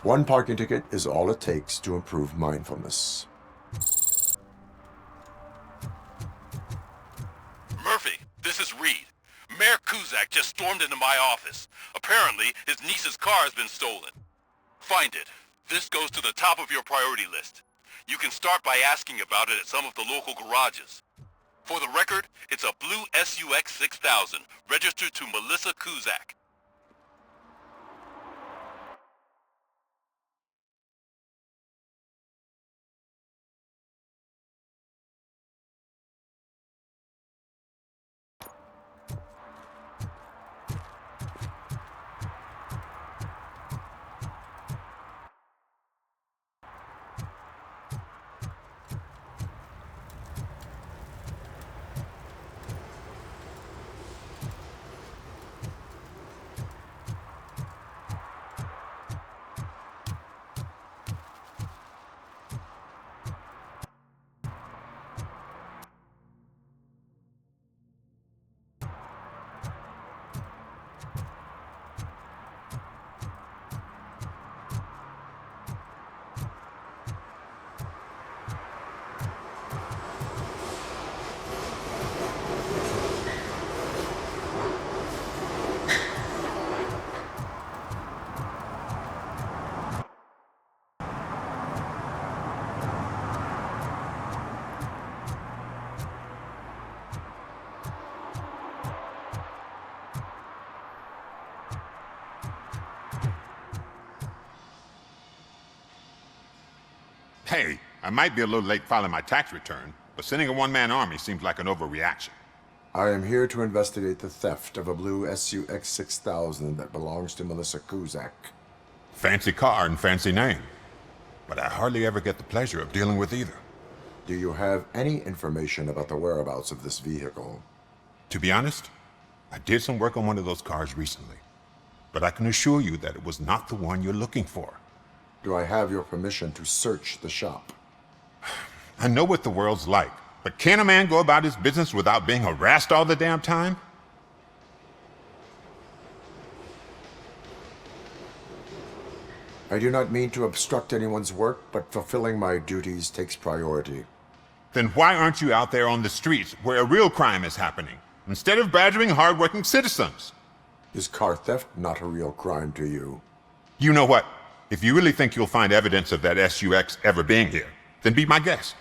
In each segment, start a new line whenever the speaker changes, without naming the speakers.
One parking ticket is all it takes to improve mindfulness.
Murphy, this is Reed. Mayor Kuzak just stormed into my office. Apparently, his niece's car has been stolen. Find it. This goes to the top of your priority list. You can start by asking about it at some of the local garages. For the record, it's a blue SUX6000, registered to Melissa Kuzak.
Hey, I might be a little late filing my tax return, but sending a one-man army seems like an overreaction.
I am here to investigate the theft of a blue SUX6000 that belongs to Melissa Kuzak.
Fancy car and fancy name, but I hardly ever get the pleasure of dealing with either.
Do you have any information about the whereabouts of this vehicle?
To be honest, I did some work on one of those cars recently, but I can assure you that it was not the one you're looking for.
Do I have your permission to search the shop?
I know what the world's like, but can a man go about his business without being harassed all the damn time?
I do not mean to obstruct anyone's work, but fulfilling my duties takes priority.
Then why aren't you out there on the streets where a real crime is happening, instead of badgering hardworking citizens?
Is car theft not a real crime to you?
You know what? If you really think you'll find evidence of that SUX ever being here, then be my guest.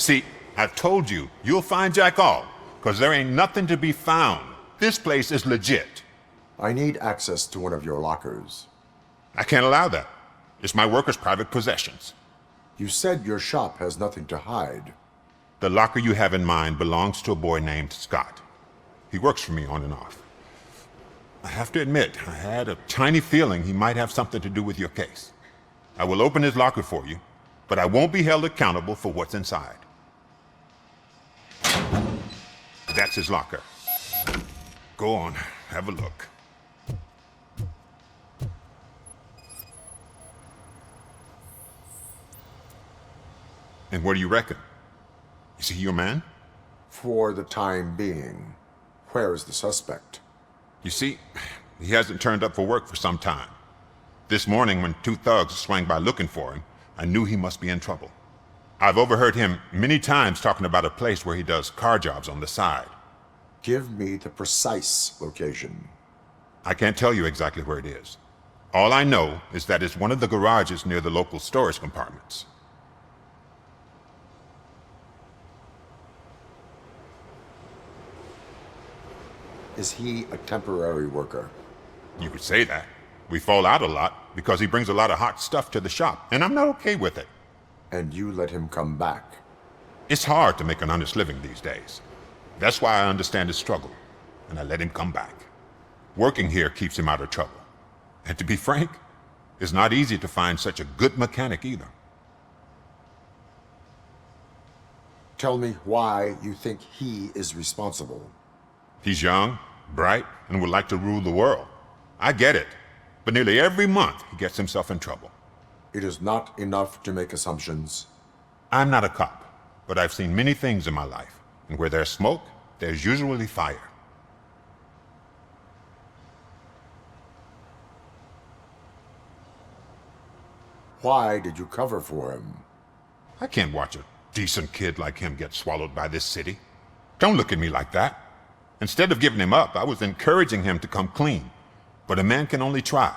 See, I told you, you'll find Jack all, because there ain't nothing to be found. This place is legit.
I need access to one of your lockers.
I can't allow that. It's my workers' private possessions.
You said your shop has nothing to hide.
The locker you have in mind belongs to a boy named Scott. He works for me on and off. I have to admit, I had a tiny feeling he might have something to do with your case. I will open his locker for you, but I won't be held accountable for what's inside. That's his locker. Go on, have a look. And what do you reckon? Is he your man?
For the time being. Where is the suspect?
You see, he hasn't turned up for work for some time. This morning, when two thugs swang by looking for him, I knew he must be in trouble. I've overheard him many times talking about a place where he does car jobs on the side.
Give me the precise location.
I can't tell you exactly where it is. All I know is that it's one of the garages near the local storage compartments.
Is he a temporary worker?
You could say that. We fall out a lot because he brings a lot of hot stuff to the shop, and I'm not okay with it.
And you let him come back?
It's hard to make an honest living these days. That's why I understand his struggle, and I let him come back. Working here keeps him out of trouble. And to be frank, it's not easy to find such a good mechanic either.
Tell me why you think he is responsible.
He's young, bright, and would like to rule the world. I get it, but nearly every month he gets himself in trouble.
It is not enough to make assumptions.
I'm not a cop, but I've seen many things in my life, and where there's smoke, there's usually fire.
Why did you cover for him?
I can't watch a decent kid like him get swallowed by this city. Don't look at me like that. Instead of giving him up, I was encouraging him to come clean. But a man can only try.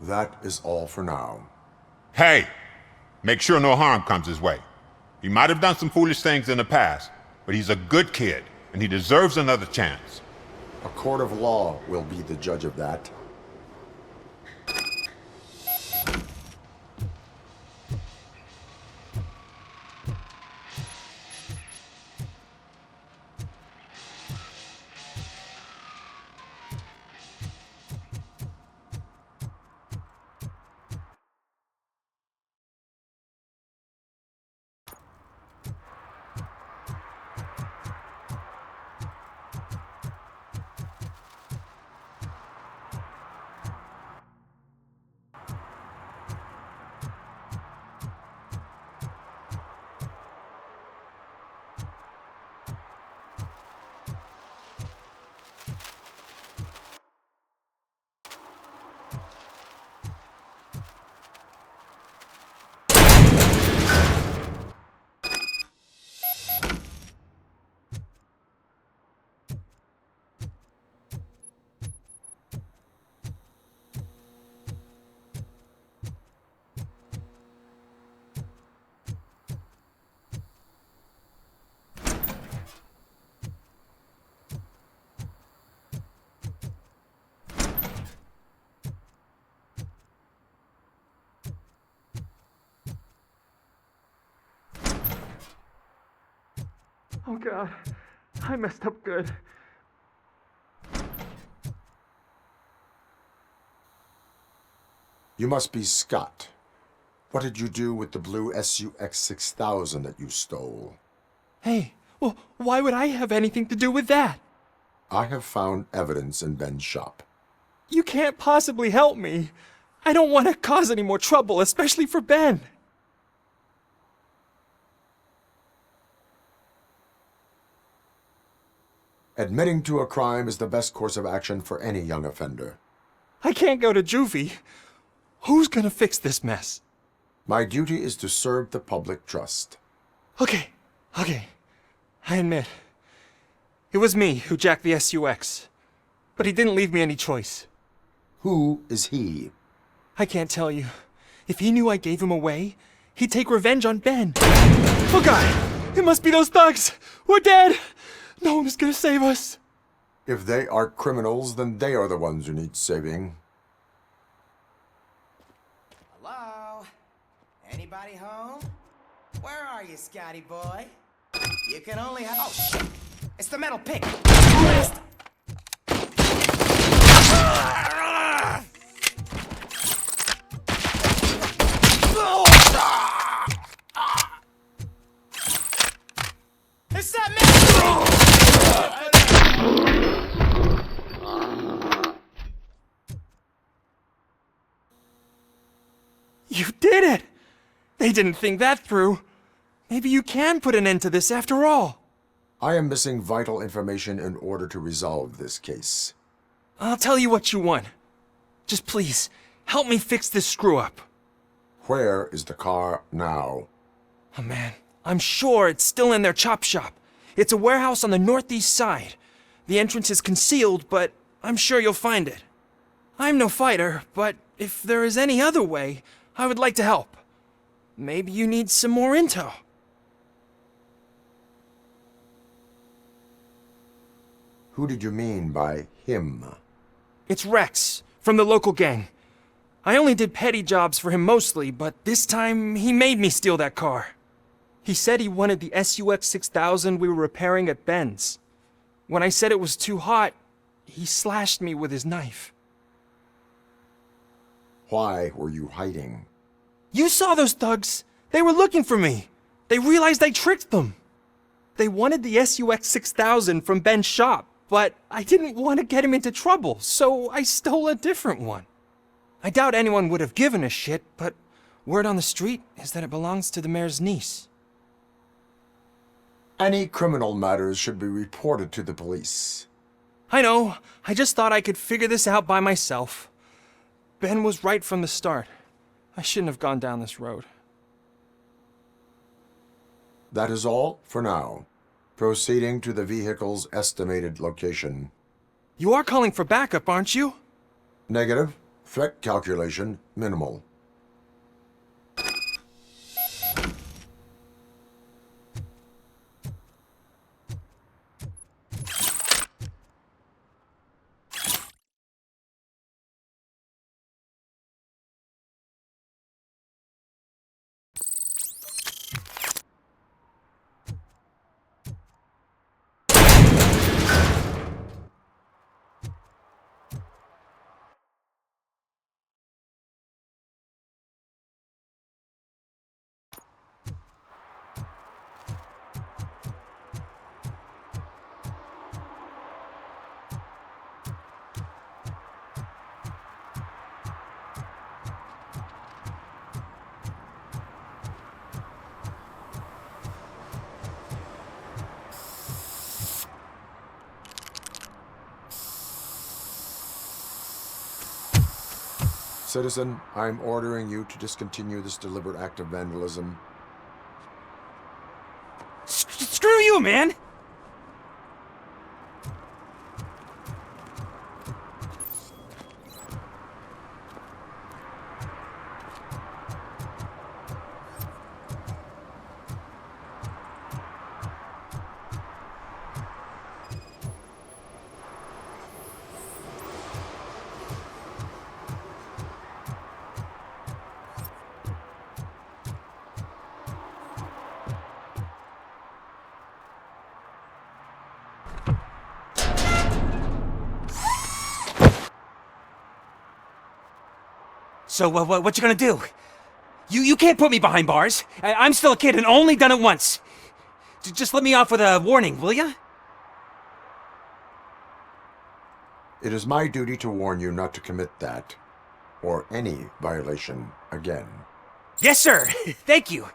That is all for now.
Hey! Make sure no harm comes his way. He might have done some foolish things in the past, but he's a good kid, and he deserves another chance.
A court of law will be the judge of that.
Oh God, I messed up good.
You must be Scott. What did you do with the blue SUX6000 that you stole?
Hey, well, why would I have anything to do with that?
I have found evidence in Ben's shop.
You can't possibly help me. I don't want to cause any more trouble, especially for Ben.
Admitting to a crime is the best course of action for any young offender.
I can't go to juvie. Who's gonna fix this mess?
My duty is to serve the public trust.
Okay. I admit. It was me who jacked the SUX. But he didn't leave me any choice.
Who is he?
I can't tell you. If he knew I gave him away, he'd take revenge on Ben. Oh God! It must be those thugs! We're dead! No one is gonna save us!
If they are criminals, then they are the ones who need saving.
Hello? Anybody home? Where are you, Scotty boy? You can only have— oh, shit! It's the metal pick! Blast! It's that metal!
You did it! They didn't think that through. Maybe you can put an end to this after all.
I am missing vital information in order to resolve this case.
I'll tell you what you want. Just please, help me fix this screw-up.
Where is the car now?
Oh man, I'm sure it's still in their chop shop. It's a warehouse on the northeast side. The entrance is concealed, but I'm sure you'll find it. I'm no fighter, but if there is any other way, I would like to help. Maybe you need some more intel.
Who did you mean by him?
It's Rex, from the local gang. I only did petty jobs for him mostly, but this time he made me steal that car. He said he wanted the SUX6000 we were repairing at Ben's. When I said it was too hot, he slashed me with his knife.
Why were you hiding?
You saw those thugs! They were looking for me! They realized I tricked them! They wanted the SUX6000 from Ben's shop, but I didn't want to get him into trouble, so I stole a different one. I doubt anyone would have given a shit, but word on the street is that it belongs to the mayor's niece.
Any criminal matters should be reported to the police.
I know, I just thought I could figure this out by myself. Ben was right from the start. I shouldn't have gone down this road.
That is all for now. Proceeding to the vehicle's estimated location.
You are calling for backup, aren't you?
Negative. Threat calculation minimal. Citizen, I'm ordering you to discontinue this deliberate act of vandalism.
Screw you, man!
So, what you gonna do? You can't put me behind bars. I'm still a kid and only done it once. Just let me off with a warning, will ya?
It is my duty to warn you not to commit that, or any violation, again.
Yes, sir. Thank you.